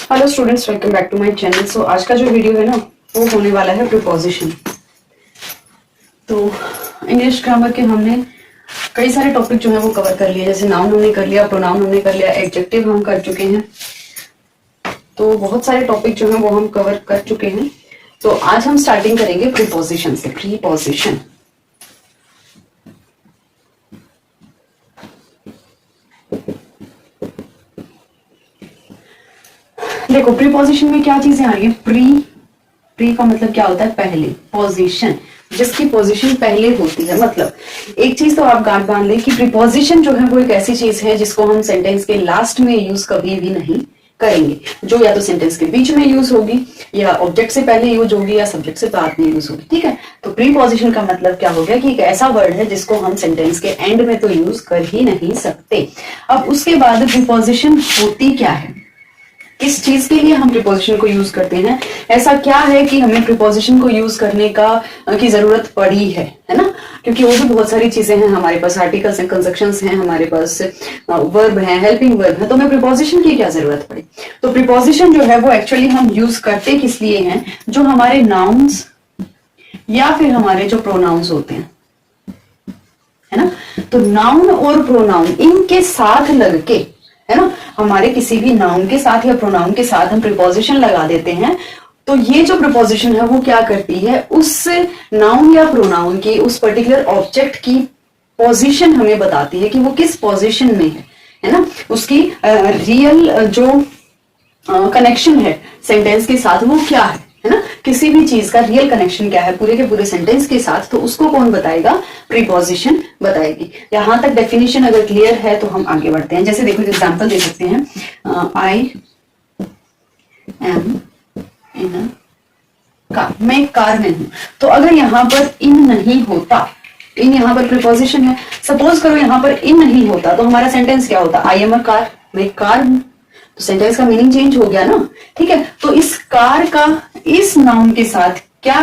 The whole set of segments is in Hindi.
Hello students, welcome back to my channel. So आज का जो वीडियो है ना वो होने वाला है प्रीपोजिशन। तो इंग्लिश ग्रामर के हमने कई सारे टॉपिक जो है वो कवर कर लिए, जैसे नाउन हमने कर लिया, प्रोनाउन हमने कर लिया, एडजेक्टिव हम कर चुके हैं। तो बहुत सारे टॉपिक जो है वो हम कवर कर चुके हैं। तो आज हम स्टार्टिंग करेंगे प्रीपोजिशन से। प्रीपोजिशन देखो, प्रीपोजिशन में क्या चीजें आ रही है। प्री का मतलब क्या होता है? पहले। पोजीशन, जिसकी पोजीशन पहले होती है। मतलब एक चीज तो आप गांठ बांध लें कि प्रीपोजिशन जो है वो एक ऐसी चीज है जिसको हम सेंटेंस के लास्ट में यूज कभी भी नहीं करेंगे, जो या तो सेंटेंस के बीच में यूज होगी, या ऑब्जेक्ट से पहले यूज होगी, या सब्जेक्ट से बाद में यूज होगी। ठीक है, तो प्रीपोजिशन का मतलब क्या हो गया कि एक ऐसा वर्ड है जिसको हम सेंटेंस के एंड में तो यूज कर ही नहीं सकते। अब उसके बाद प्रीपोजिशन होती क्या है, किस चीज के लिए हम प्रीपोजिशन को यूज करते हैं, ऐसा क्या है कि हमें प्रीपोजिशन को यूज करने की जरूरत पड़ी है ना? क्योंकि वो भी बहुत सारी चीजें हैं हमारे पास, आर्टिकल्स हैं, कंजक्शंस हैं, हमारे पास वर्ब है, हेल्पिंग वर्ब है, तो हमें प्रीपोजिशन की क्या जरूरत पड़ी? तो प्रीपोजिशन जो है वो एक्चुअली हम यूज करते किस लिए हैं? जो हमारे नाउन्स या फिर हमारे जो प्रोनाउंस होते हैं, है ना? तो नाउन और प्रोनाउन इनके साथ लग के, है ना, हमारे किसी भी नाउन के साथ या प्रोनाउन के साथ हम प्रीपोजिशन लगा देते हैं। तो ये जो प्रीपोजिशन है वो क्या करती है, उस नाउन या प्रोनाउन की, उस पर्टिकुलर ऑब्जेक्ट की पोजीशन हमें बताती है कि वो किस पोजीशन में है ना? उसकी रियल जो कनेक्शन है सेंटेंस के साथ वो क्या है ना? किसी भी चीज का रियल कनेक्शन क्या है पूरे के पूरे सेंटेंस के साथ, तो उसको कौन बताएगा? प्रीपोजिशन बताएगी। यहां तक डेफिनेशन अगर क्लियर है तो हम आगे बढ़ते हैं। जैसे देखो, एग्जांपल दे सकते हैं, I am in a car, मैं कार में हूं। तो अगर यहां पर इन नहीं होता, इन यहां पर प्रीपोजिशन है, सपोज करो यहां पर इन नहीं होता तो हमारा सेंटेंस क्या होता? आई एम अ कार, मैं कार हूं। तो सेंटेंस का मीनिंग चेंज हो गया ना। ठीक है, तो इस कार का इस नाउन के साथ क्या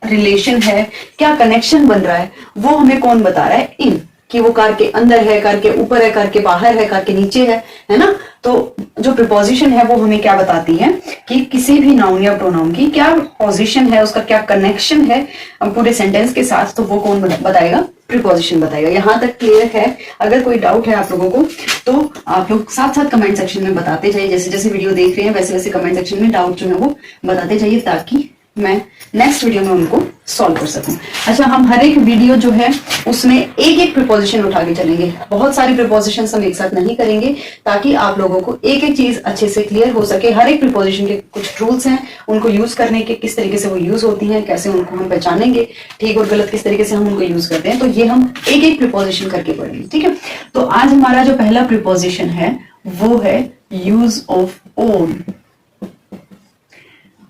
रिलेशन है, क्या कनेक्शन बन रहा है, वो हमें कौन बता रहा है? इन। कि वो कार के अंदर है, कार के ऊपर है, कार के बाहर है, कार के नीचे है ना? तो जो प्रीपोजिशन है वो हमें क्या बताती है कि किसी भी नाउन या प्रोनाउन की क्या पोजीशन है, उसका क्या कनेक्शन है पूरे सेंटेंस के साथ, तो वो कौन बताएगा? प्रीपोजिशन बताएगा। यहां तक क्लियर है? अगर कोई डाउट है आप लोगों को तो आप लोग साथ साथ कमेंट सेक्शन में बताते जाइए। जैसे जैसे वीडियो देख रहे हैं वैसे वैसे कमेंट सेक्शन में डाउट जो है वो बताते जाइए, ताकि मैं नेक्स्ट वीडियो में उनको सॉल्व कर सकूं। अच्छा, हम हर एक वीडियो जो है उसमें एक एक प्रीपोजिशन उठा के चलेंगे। बहुत सारी प्रीपोजिशन हम एक साथ नहीं करेंगे, ताकि आप लोगों को एक एक चीज अच्छे से क्लियर हो सके। हर एक प्रीपोजिशन के कुछ रूल्स हैं, उनको यूज करने के, किस तरीके से वो यूज होती हैं, कैसे उनको हम पहचानेंगे, ठीक और गलत किस तरीके से हम उनको यूज करते हैं, तो ये हम एक एक प्रीपोजिशन करके पढ़ेंगे। ठीक है, तो आज हमारा जो पहला प्रीपोजिशन है वो है यूज ऑफ ओन।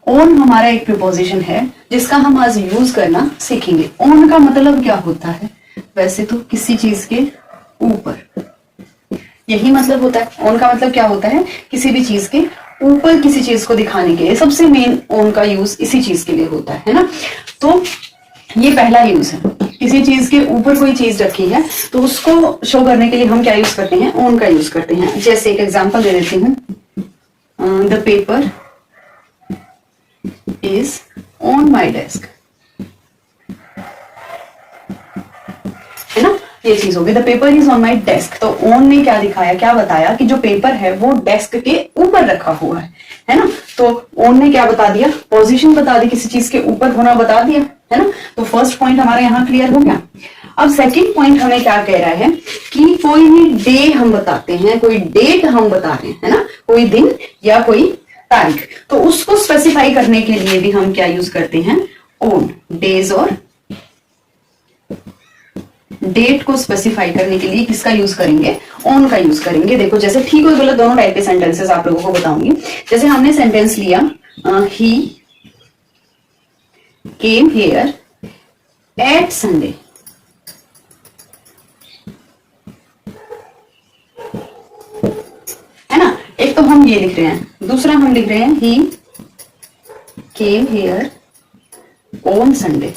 ओन हमारा एक प्रीपोजिशन है जिसका हम आज यूज करना सीखेंगे। ओन का मतलब क्या होता है? वैसे तो किसी चीज के ऊपर, यही मतलब होता है। ओन का मतलब क्या होता है? किसी भी चीज के ऊपर किसी चीज को दिखाने के लिए। सबसे मेन ओन का यूज इसी चीज के लिए होता है ना? तो ये पहला यूज है। किसी चीज के ऊपर कोई चीज रखी है तो उसको शो करने के लिए हम क्या यूज करते हैं? ओन का यूज करते हैं। जैसे एक एग्जाम्पल दे देती हूँ, the paper is on my desk, है ना? ये चीज होगी, the paper is on my desk. तो ऑन ने क्या दिखाया, क्या बताया कि जो पेपर है वो डेस्क के ऊपर रखा हुआ है ना? तो ऑन ने क्या बता दिया? पोजीशन बता दी, किसी चीज के ऊपर होना बता दिया, है ना? तो फर्स्ट पॉइंट हमारा यहाँ क्लियर हो गया। अब सेकंड पॉइंट हमें क्या कह रहा है कि कोई भी डे हम बताते हैं, कोई डेट हम बता रहे हैं, है ना? कोई दिन या कोई तारीख, तो उसको स्पेसिफाई करने के लिए भी हम क्या यूज करते हैं? ओन। डेज और डेट को स्पेसिफाई करने के लिए किसका यूज करेंगे? ओन का यूज करेंगे। देखो, जैसे ठीक और गलत दोनों टाइप के सेंटेंसेस आप लोगों को बताऊंगी। जैसे हमने सेंटेंस लिया, ही केम हियर एट संडे, है ना? एक तो हम ये लिख रहे हैं, दूसरा हम लिख रहे हैं ही केम हियर ऑन संडे।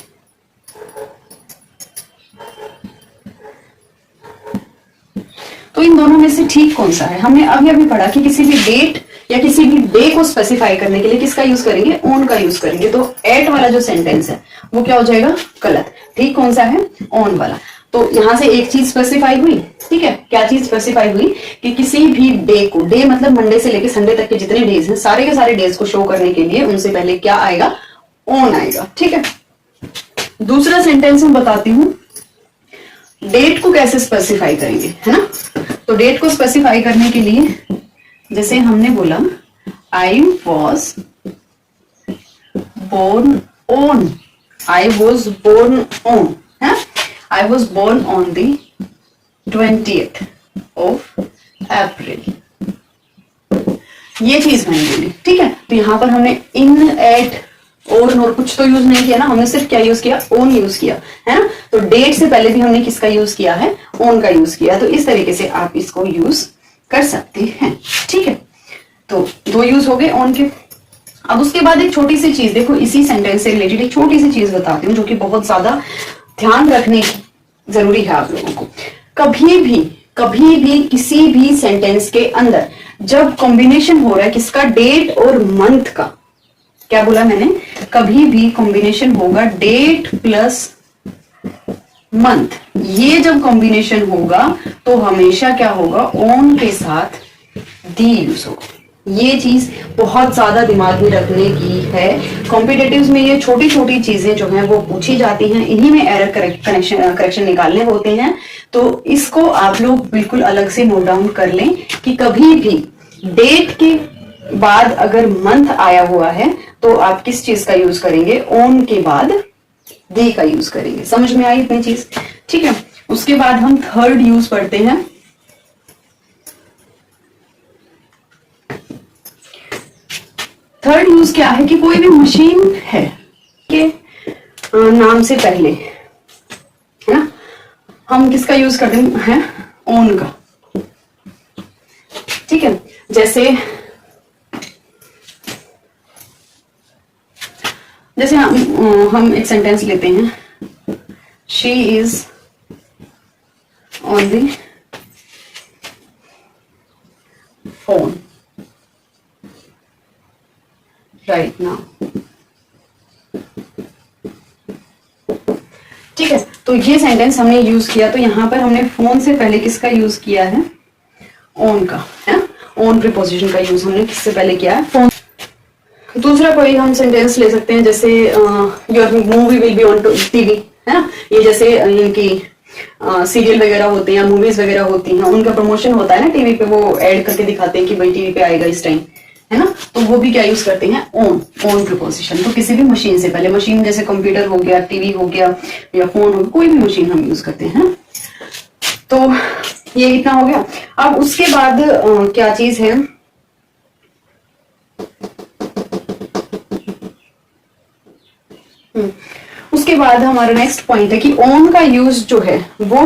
तो इन दोनों में से ठीक कौन सा है? हमने अभी अभी पढ़ा कि किसी भी डेट या किसी भी डे को स्पेसिफाई करने के लिए किसका यूज करेंगे, ऑन का यूज करेंगे। तो एट वाला जो सेंटेंस है वो क्या हो जाएगा, गलत। ठीक, कौन सा है, ऑन वाला। तो यहां से एक चीज स्पेसिफाई हुई, ठीक है, क्या चीज स्पेसिफाई हुई कि किसी भी डे को, डे मतलब मंडे से लेकर संडे तक के जितने डेज हैं सारे के सारे डेज को शो करने के लिए उनसे पहले क्या आएगा, ऑन आएगा। ठीक है, दूसरा सेंटेंस मैं बताती हूं, डेट को कैसे स्पेसिफाई करेंगे, है ना। तो डेट को स्पेसिफाई करने के लिए जैसे हमने बोला I was born on, I was born on, है, I was born on the 20th of April, ये चीज मैंने बोली। ठीक है, तो यहां पर हमने इन, एट, और कुछ तो यूज नहीं किया ना, हमने सिर्फ क्या यूज किया, ऑन यूज किया, है ना। तो डेट से पहले भी हमने किसका यूज किया है, ऑन का यूज किया। तो इस तरीके से आप इसको यूज कर सकते हैं। ठीक है, तो दो यूज हो गए ऑन के। अब उसके बाद एक छोटी सी चीज देखो, इसी सेंटेंस से रिलेटेड एक छोटी सी चीज बताती हूँ जो कि बहुत ज्यादा ध्यान रखने की जरूरी है आप लोगों को। कभी भी किसी भी सेंटेंस के अंदर जब कॉम्बिनेशन हो रहा है किसका, डेट और मंथ का, क्या बोला मैंने, कभी भी कॉम्बिनेशन होगा डेट प्लस मंथ, ये जब कॉम्बिनेशन होगा तो हमेशा क्या होगा, ऑन के साथ दी यूज होगा। ये चीज बहुत ज्यादा दिमाग में रखने की है। कॉम्पिटिटिव्स में ये छोटी छोटी चीजें जो हैं वो पूछी जाती हैं, इन्हीं में एरर करेक्शन निकालने होते हैं। तो इसको आप लोग बिल्कुल अलग से नोट डाउन कर लें कि कभी भी डेट के बाद अगर मंथ आया हुआ है तो आप किस चीज का यूज करेंगे, ऑन के बाद दी का यूज करेंगे। समझ में आई इतनी चीज, ठीक है। उसके बाद हम थर्ड यूज पढ़ते हैं। थर्ड यूज क्या है कि कोई भी मशीन है के नाम से पहले, है ना, हम किसका यूज करते हैं, ऑन का। ठीक है, जैसे हम एक सेंटेंस लेते हैं, she is on the phone right now. ठीक है, तो ये सेंटेंस हमने यूज किया, तो यहां पर हमने फोन से पहले किसका यूज किया है, ऑन का, है ना। ऑन प्रीपोजिशन का यूज हमने किससे पहले किया है, फोन। दूसरा कोई हम सेंटेंस ले सकते हैं, जैसे your movie will be on TV, है ना। ये जैसे इनकी सीरियल वगैरह होते हैं या मूवीज वगैरह होती हैं, उनका प्रमोशन होता है ना टीवी पे, वो ऐड करके दिखाते हैं कि भाई टीवी पे आएगा इस टाइम, है ना। तो वो भी क्या यूज करते हैं, ऑन प्रीपोजिशन। तो किसी भी मशीन से पहले, मशीन जैसे कंप्यूटर हो गया, टीवी हो गया या फोन हो गया, कोई भी मशीन हम यूज करते हैं। तो ये इतना हो गया। अब उसके बाद क्या चीज है, उसके बाद हमारा नेक्स्ट पॉइंट है कि ऑन का यूज जो है वो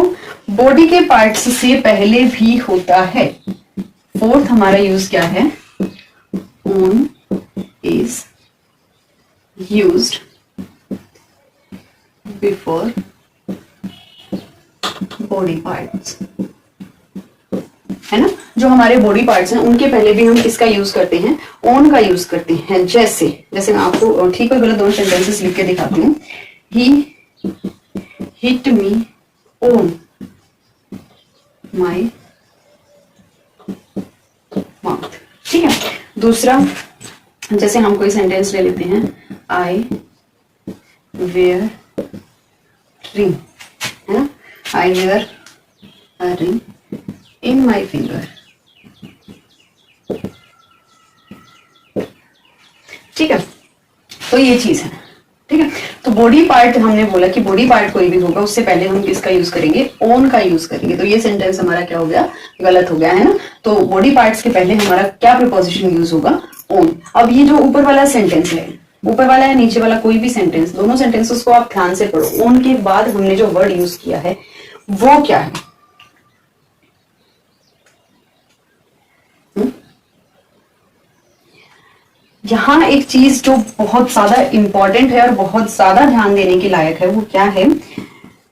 बॉडी के पार्ट्स से पहले भी होता है। फोर्थ हमारा यूज क्या है, on is used before body parts, है ना। जो हमारे बॉडी पार्ट्स हैं उनके पहले भी हम किसका यूज करते हैं, ऑन का यूज करते हैं। जैसे मैं आपको ठीक और गलत दोनों सेंटेंसेस लिख के दिखाती हूँ। He hit me on my mouth. ठीक है, दूसरा जैसे हम कोई सेंटेंस ले लेते हैं, आई वेयर रिंग, है ना, I wear a ring in my finger. ठीक है, तो ये चीज है। ठीक है, तो बॉडी पार्ट हमने बोला कि बॉडी पार्ट कोई भी होगा उससे पहले हम किसका यूज करेंगे, ऑन का यूज करेंगे। तो ये सेंटेंस हमारा क्या हो गया, गलत हो गया, है ना। तो बॉडी पार्ट्स के पहले हमारा क्या प्रीपोजिशन यूज होगा, ऑन। अब ये जो ऊपर वाला सेंटेंस है, ऊपर वाला या नीचे वाला कोई भी सेंटेंस, दोनों सेंटेंसेस को आप ध्यान से पढ़ो। ऑन के बाद हमने जो वर्ड यूज किया है वो क्या है, यहां एक चीज जो बहुत ज्यादा इंपॉर्टेंट है और बहुत ज्यादा ध्यान देने के लायक है वो क्या है,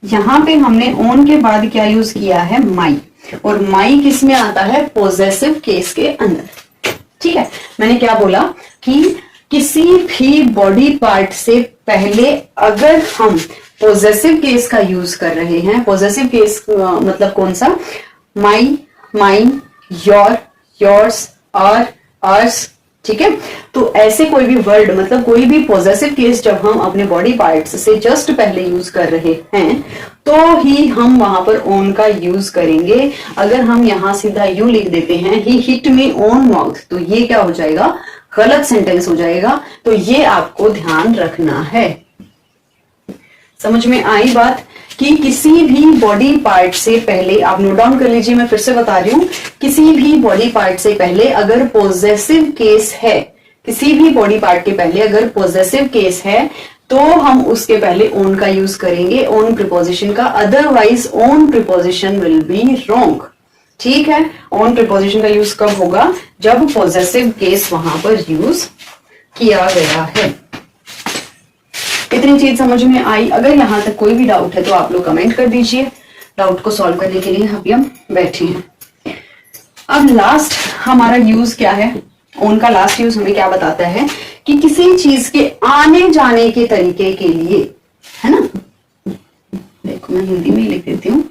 यहां पे हमने ऑन के बाद क्या यूज किया है, माई। और माई किस में आता है, पोजेसिव केस के अंदर। ठीक है, मैंने क्या बोला कि किसी भी बॉडी पार्ट से पहले अगर हम पॉजेसिव केस का यूज कर रहे हैं, पॉजेसिव केस मतलब कौन सा, my, mine, your, yours, our, ours, ठीक है। तो ऐसे कोई भी वर्ड मतलब कोई भी पॉजेसिव केस जब हम अपने बॉडी पार्ट्स से जस्ट पहले यूज कर रहे हैं तो ही हम वहां पर ओन का यूज करेंगे। अगर हम यहां सीधा यू लिख देते हैं, ही हिट मी ऑन माउथ, तो ये क्या हो जाएगा, गलत सेंटेंस हो जाएगा। तो ये आपको ध्यान रखना है। समझ में आई बात कि किसी भी बॉडी पार्ट से पहले, आप नोट डाउन कर लीजिए, मैं फिर से बता रही हूं, किसी भी बॉडी पार्ट से पहले अगर पॉजेसिव केस है, किसी भी बॉडी पार्ट के पहले अगर पॉजेसिव केस है तो हम उसके पहले ओन का यूज करेंगे, ओन प्रीपोजिशन का, otherwise own preposition will be wrong. ठीक है, ओन प्रीपोजिशन का यूज कब होगा, जब पॉजेसिव केस वहां पर यूज किया गया है। इतनी चीज समझ में आई? अगर यहां तक कोई भी डाउट है तो आप लोग कमेंट कर दीजिए। डाउट को सॉल्व करने के लिए अभी हम बैठे हैं। अब लास्ट हमारा यूज क्या है, ओन का लास्ट यूज हमें क्या बताता है कि किसी चीज के आने जाने के तरीके के लिए, है ना, देखो मैं हिंदी में ही लिख देती हूं,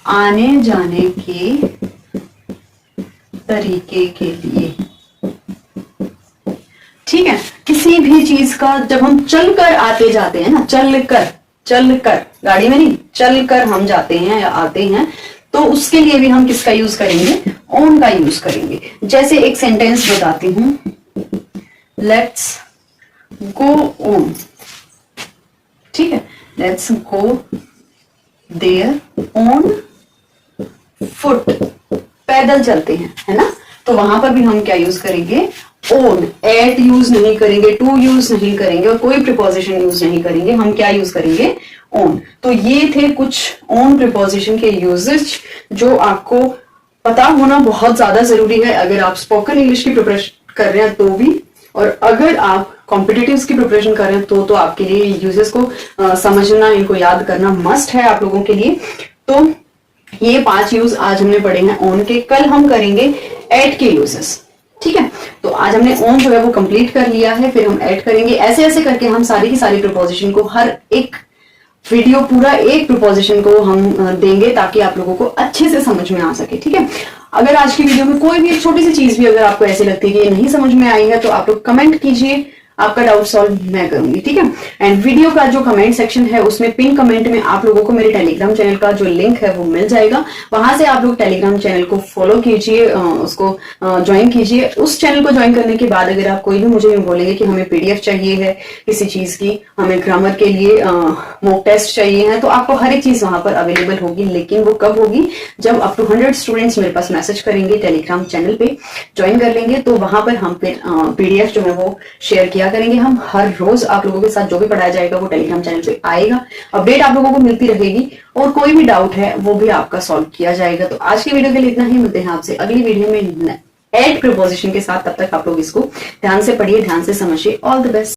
आने जाने के तरीके के लिए। ठीक है, किसी भी चीज का जब हम चलकर आते जाते हैं ना, चलकर गाड़ी में नहीं, चलकर हम जाते हैं या आते हैं, तो उसके लिए भी हम किसका यूज करेंगे, ओन का यूज करेंगे। जैसे एक सेंटेंस बताती हूं, लेट्स गो ऑन, ठीक है, let's go there on foot, पैदल चलते हैं, है ना, तो वहां पर भी हम क्या यूज करेंगे, ओन। एट यूज नहीं करेंगे, टू यूज नहीं करेंगे और कोई प्रीपोजिशन यूज नहीं करेंगे, हम क्या यूज करेंगे, ओन। तो ये थे कुछ ओन प्रीपोजिशन के यूजेज जो आपको पता होना बहुत ज्यादा जरूरी है अगर आप स्पोकन इंग्लिश की प्रिपरेशन कर रहे हैं तो भी, और अगर आप कॉम्पिटिटिव्स की प्रिपरेशन कर रहे हैं तो आपके लिए यूजेस को समझना, इनको याद करना मस्ट है आप लोगों के लिए। तो ये 5 यूज आज हमने पढ़े हैं ओन के, कल हम करेंगे एट के यूजेस। ठीक है, तो आज हमने ओन जो है वो कंप्लीट कर लिया है, फिर हम ऐड करेंगे। ऐसे ऐसे करके हम सारी की सारी प्रीपोजिशन को, हर एक वीडियो पूरा एक प्रीपोजिशन को हम देंगे ताकि आप लोगों को अच्छे से समझ में आ सके। ठीक है, अगर आज की वीडियो में कोई भी एक छोटी सी चीज भी अगर आपको ऐसी लगती है कि ये नहीं समझ में आई है तो आप लोग कमेंट कीजिए, आपका डाउट सॉल्व मैं करूंगी। ठीक है, एंड वीडियो का जो कमेंट सेक्शन है उसमें पिन कमेंट में आप लोगों को मेरे टेलीग्राम चैनल का जो लिंक है वो मिल जाएगा, वहां से आप लोग टेलीग्राम चैनल को फॉलो कीजिए, उसको ज्वाइन कीजिए। उस चैनल को ज्वाइन करने के बाद अगर आप कोई भी मुझे बोलेंगे कि हमें पीडीएफ चाहिए है किसी चीज की, हमें ग्रामर के लिए मॉक टेस्ट चाहिए है, तो आपको हर एक चीज वहां पर अवेलेबल होगी। लेकिन वो कब होगी, जब अप टू 100 स्टूडेंट्स मेरे पास मैसेज करेंगे, टेलीग्राम चैनल पे ज्वाइन कर लेंगे, तो वहां पर हम फिर पीडीएफ जो है वो शेयर किया करेंगे। हम हर रोज आप लोगों के साथ जो भी पढ़ाया जाएगा वो टेलीग्राम चैनल पे आएगा, अपडेट आप लोगों को मिलती रहेगी और कोई भी डाउट है वो भी आपका सॉल्व किया जाएगा। तो आज की वीडियो के लिए इतना ही, मिलते हैं आपसे अगली वीडियो में ऐड प्रीपोजिशन के साथ। तब तक आप लोग इसको ध्यान से पढ़िए, ध्यान से समझिए। All the best.